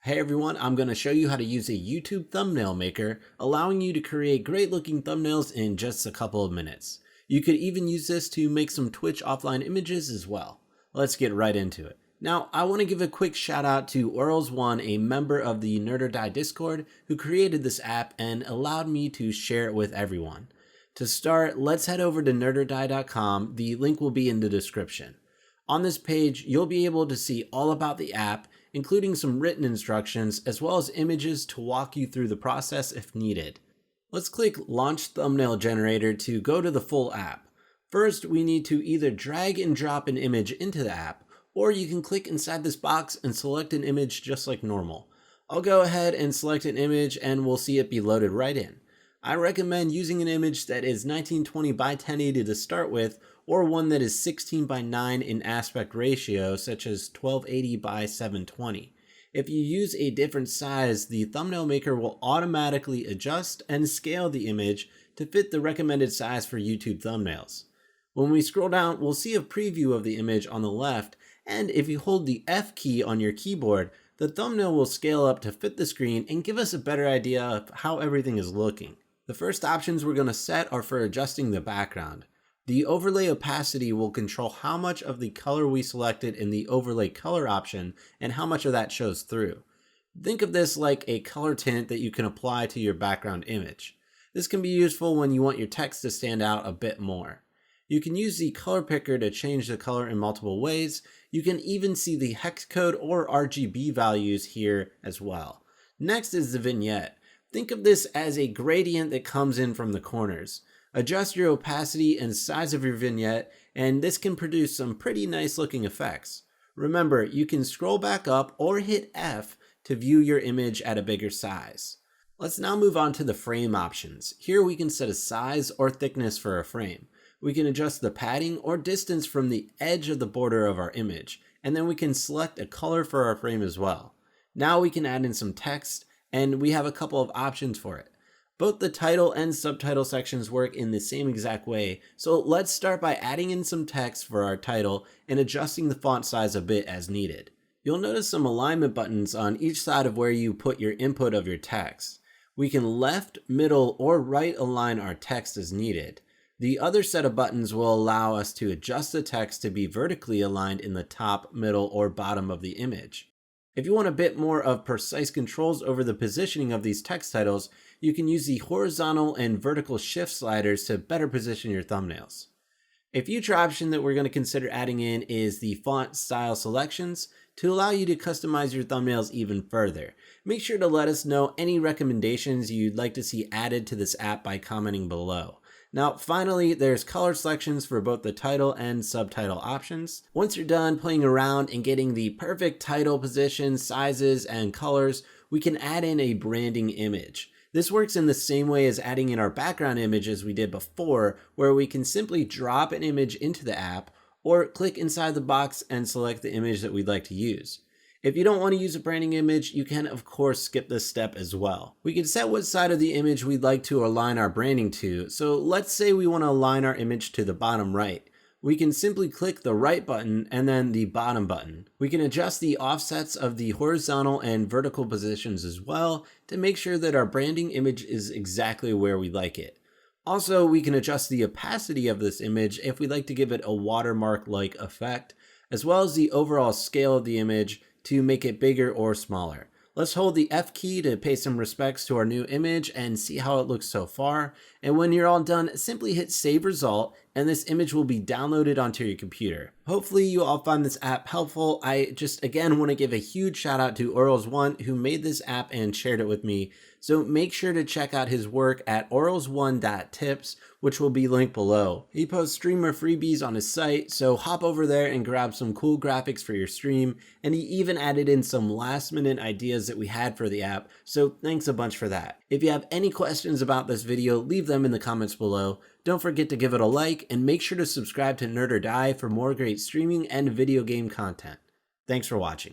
Hey everyone, I'm going to show you how to use a YouTube thumbnail maker, allowing you to create great looking thumbnails in just a couple of minutes. You could even use this to make some Twitch offline images as well. Let's get right into it. Now, I want to give a quick shout out to Orls1, a member of the Nerd or Die Discord, who created this app and allowed me to share it with everyone. To start, let's head over to nerdordie.com. The link will be in the description. On this page, you'll be able to see all about the app, including some written instructions, as well as images to walk you through the process if needed. Let's click Launch Thumbnail Generator to go to the full app. First, we need to either drag and drop an image into the app, or you can click inside this box and select an image just like normal. I'll go ahead and select an image and we'll see it be loaded right in. I recommend using an image that is 1920 by 1080 to start with, or one that is 16 by 9 in aspect ratio, such as 1280 by 720. If you use a different size, the thumbnail maker will automatically adjust and scale the image to fit the recommended size for YouTube thumbnails. When we scroll down, we'll see a preview of the image on the left, and if you hold the F key on your keyboard, the thumbnail will scale up to fit the screen and give us a better idea of how everything is looking. The first options we're going to set are for adjusting the background. The overlay opacity will control how much of the color we selected in the overlay color option and how much of that shows through. Think of this like a color tint that you can apply to your background image. This can be useful when you want your text to stand out a bit more. You can use the color picker to change the color in multiple ways. You can even see the hex code or RGB values here as well. Next is the vignette. Think of this as a gradient that comes in from the corners. Adjust your opacity and size of your vignette, and this can produce some pretty nice looking effects. Remember, you can scroll back up or hit F to view your image at a bigger size. Let's now move on to the frame options. Here we can set a size or thickness for a frame. We can adjust the padding or distance from the edge of the border of our image, and then we can select a color for our frame as well. Now we can add in some text, and we have a couple of options for it. Both the title and subtitle sections work in the same exact way, so let's start by adding in some text for our title and adjusting the font size a bit as needed. You'll notice some alignment buttons on each side of where you put your input of your text. We can left, middle, or right align our text as needed. The other set of buttons will allow us to adjust the text to be vertically aligned in the top, middle, or bottom of the image. If you want a bit more of precise controls over the positioning of these text titles, you can use the horizontal and vertical shift sliders to better position your thumbnails. A future option that we're going to consider adding in is the font style selections to allow you to customize your thumbnails even further. Make sure to let us know any recommendations you'd like to see added to this app by commenting below. Now, finally, there's color selections for both the title and subtitle options. Once you're done playing around and getting the perfect title positions, sizes, and colors, we can add in a branding image. This works in the same way as adding in our background image as we did before, where we can simply drop an image into the app or click inside the box and select the image that we'd like to use. If you don't want to use a branding image, you can of course skip this step as well. We can set what side of the image we'd like to align our branding to. So let's say we want to align our image to the bottom right. We can simply click the right button and then the bottom button. We can adjust the offsets of the horizontal and vertical positions as well to make sure that our branding image is exactly where we like it. Also, we can adjust the opacity of this image if we'd like to give it a watermark-like effect, as well as the overall scale of the image to make it bigger or smaller. Let's hold the F key to pay some respects to our new image and see how it looks so far. And when you're all done, simply hit save result and this image will be downloaded onto your computer. Hopefully you all find this app helpful. I just again want to give a huge shout out to Orls1 who made this app and shared it with me. So make sure to check out his work at orls1.tips, which will be linked below. He posts streamer freebies on his site, so hop over there and grab some cool graphics for your stream. And he even added in some last minute ideas that we had for the app, so thanks a bunch for that. If you have any questions about this video, leave them in the comments below. Don't forget to give it a like and make sure to subscribe to Nerd or Die for more great streaming and video game content. Thanks for watching.